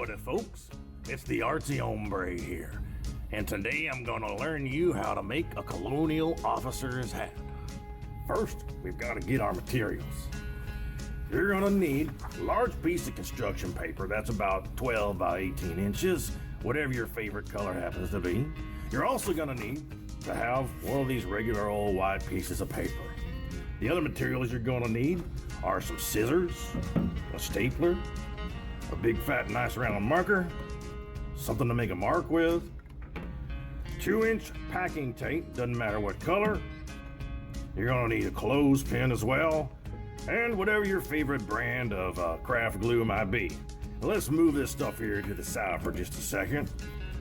Howdy folks, it's the Artsy Hombre here, and today I'm gonna learn you how to make a Colonial officer's hat. First, we've got to get our materials. You're gonna need a large piece of construction paper that's about 12 by 18 inches, whatever your favorite color happens to be. You're also gonna need to have one of these regular old white pieces of paper. The other materials you're gonna need are some scissors, a stapler, a big fat nice round marker, something to make a mark with, 2-inch packing tape, doesn't matter what color. You're gonna need a clothespin as well, and whatever your favorite brand of craft glue might be. Now let's move this stuff here to the side for just a second.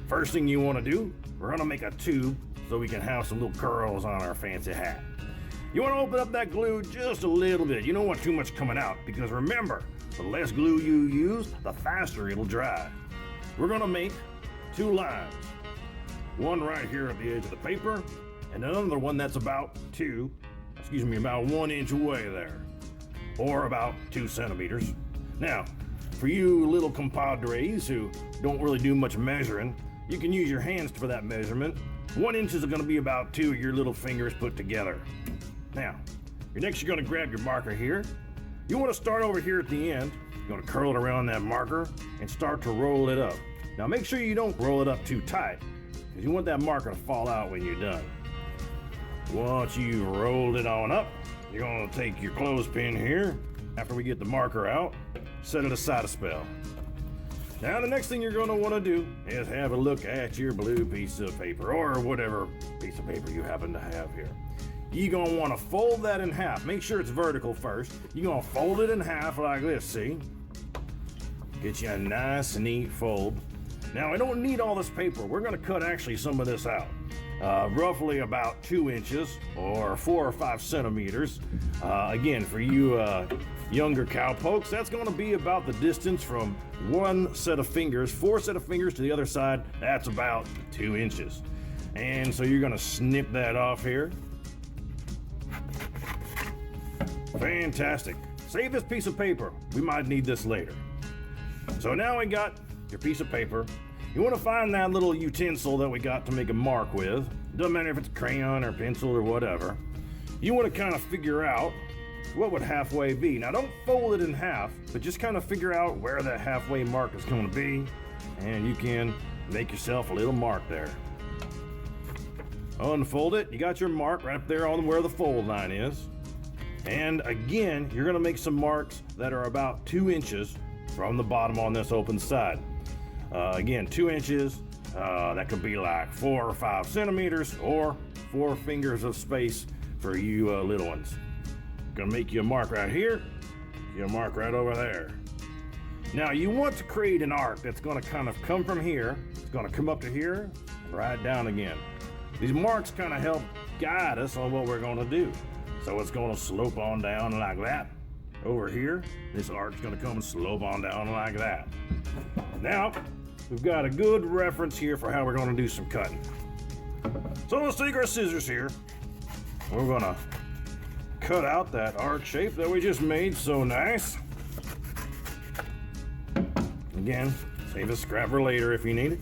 First thing you wanna do, we're gonna make a tube so we can have some little curls on our fancy hat. You wanna open up that glue just a little bit. You don't want too much coming out, because remember, the less glue you use, the faster it'll dry. We're gonna make 2 lines. One right here at the edge of the paper, and another one that's about 1 inch away there, or about 2 centimeters. Now, for you little compadres who don't really do much measuring, you can use your hands for that measurement. 1 inch is gonna be about 2 of your little fingers put together. Now, you're gonna grab your marker here. You wanna start over here at the end. You're gonna curl it around that marker and start to roll it up. Now make sure you don't roll it up too tight, because you want that marker to fall out when you're done. Once you've rolled it on up, you're gonna take your clothespin here, after we get the marker out, set it aside a spell. Now the next thing you're gonna wanna do is have a look at your blue piece of paper, or whatever piece of paper you happen to have here. You're gonna wanna fold that in half. Make sure it's vertical first. You're gonna fold it in half like this, see? Get you a nice, neat fold. Now, I don't need all this paper. We're gonna cut actually some of this out. Roughly about 2 inches, or 4 or 5 centimeters. Again, for you younger cowpokes, that's gonna be about the distance from 1 set of fingers, 4 set of fingers to the other side. That's about 2 inches. And so you're gonna snip that off here. Fantastic. Save this piece of paper. We might need this later. So now we got your piece of paper. You want to find that little utensil that we got to make a mark with. Doesn't matter if it's crayon or pencil or whatever. You want to kind of figure out what would halfway be. Now don't fold it in half, but just kind of figure out where that halfway mark is going to be, and you can make yourself a little mark there. Unfold it. You got your mark right there on where the fold line is. And again, you're gonna make some marks that are about 2 inches from the bottom on this open side. Again, 2 inches, that could be like 4 or 5 centimeters, or 4 fingers of space for you little ones. Gonna make you a mark right here, you a mark right over there. Now you want to create an arc that's gonna kind of come from here, it's gonna come up to here, and right down again. These marks kind of help guide us on what we're gonna do. So it's gonna slope on down like that. Over here, this arc's gonna come and slope on down like that. Now, we've got a good reference here for how we're gonna do some cutting. So let's take our scissors here. We're gonna cut out that arc shape that we just made so nice. Again, save a scrap for later if you need it.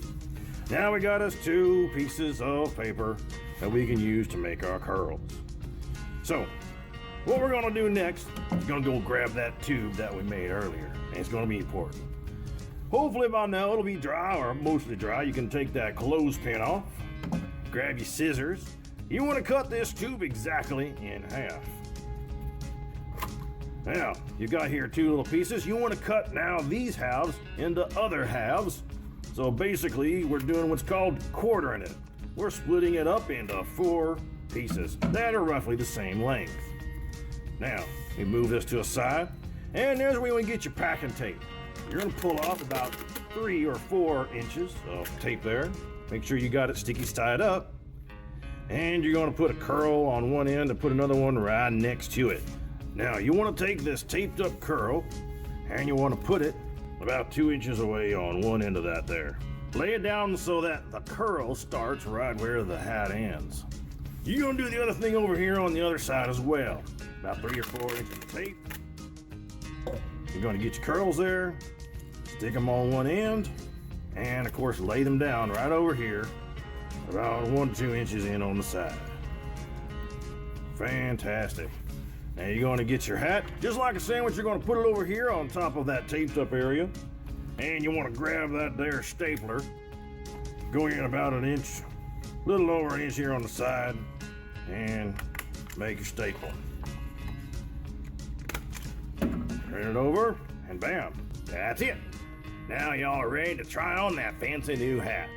Now we got us 2 pieces of paper that we can use to make our curls. So, what we're gonna do next is gonna go grab that tube that we made earlier, and it's gonna be important. Hopefully by now it'll be dry, or mostly dry. You can take that clothespin off, grab your scissors. You wanna cut this tube exactly in half. Now, you got here 2 little pieces. You wanna cut now these halves into other halves. So basically, we're doing what's called quartering it. We're splitting it up into 4 pieces that are roughly the same length. Now, we move this to a side, and there's where you want to get your packing tape. You're going to pull off about 3 or 4 inches of tape there. Make sure you got it sticky tied up. And you're going to put a curl on one end and put another one right next to it. Now, you want to take this taped up curl, and you want to put it about 2 inches away on one end of that there. Lay it down so that the curl starts right where the hat ends. You're gonna do the other thing over here on the other side as well. About 3 or 4 inches of tape. You're gonna get your curls there, Stick them on one end, and of course lay them down right over here, about 1 to 2 inches in on the side. Fantastic. Now you're going to get your hat. Just like a sandwich, you're going to put it over here on top of that taped up area. And you want to grab that there stapler. Go in about 1 inch, a little over 1 inch here on the side, and make your staple. Turn it over, and bam, that's it. Now y'all are ready to try on that fancy new hat.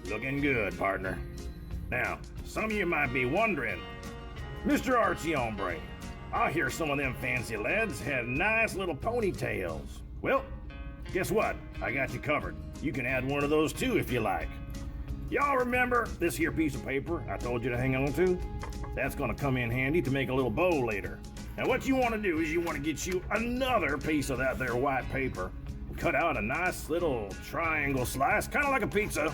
Looking good, partner. Now, some of you might be wondering, Mr. Artsy Hombre, I hear some of them fancy lads had nice little ponytails. Well, guess what? I got you covered. You can add one of those too if you like. Y'all remember this here piece of paper I told you to hang on to? That's gonna come in handy to make a little bow later. Now what you wanna do is you wanna get you another piece of that there white paper, cut out a nice little triangle slice, kind of like a pizza,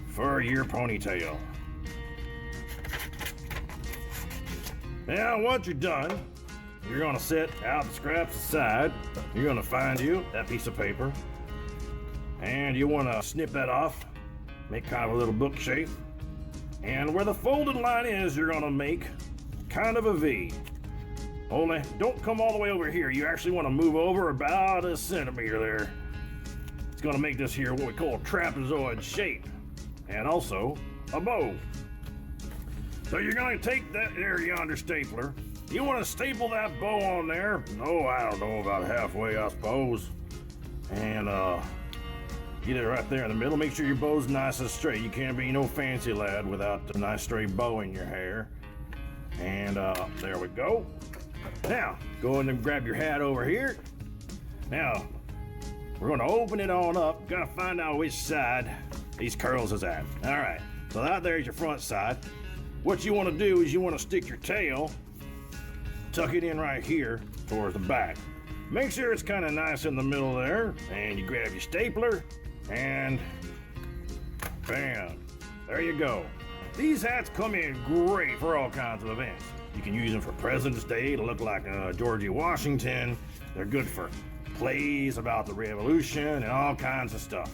for your ponytail. Now, once you're done, you're gonna set out the scraps aside. You're gonna find you that piece of paper, and you wanna snip that off, make kind of a little book shape. And where the folded line is, you're gonna make kind of a V. Only don't come all the way over here. You actually wanna move over about 1 centimeter there. It's gonna make this here what we call a trapezoid shape, and also a bow. So you're gonna take that there yonder stapler. You wanna staple that bow on there. Oh, I don't know, about halfway, I suppose. And get it right there in the middle. Make sure your bow's nice and straight. You can't be no fancy lad without a nice straight bow in your hair. And there we go. Now, go in and grab your hat over here. Now, we're gonna open it on up. Gotta find out which side these curls is at. All right, so that there's your front side. What you want to do is you want to stick your tail, tuck it in right here towards the back. Make sure it's kind of nice in the middle there, and you grab your stapler, and bam, there you go. These hats come in great for all kinds of events. You can use them for President's Day to look like George Washington. They're good for plays about the Revolution and all kinds of stuff.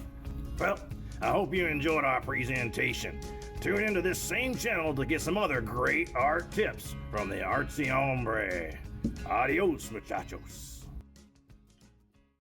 Well, I hope you enjoyed our presentation. Tune into this same channel to get some other great art tips from the Artsy Hombre. Adios, muchachos.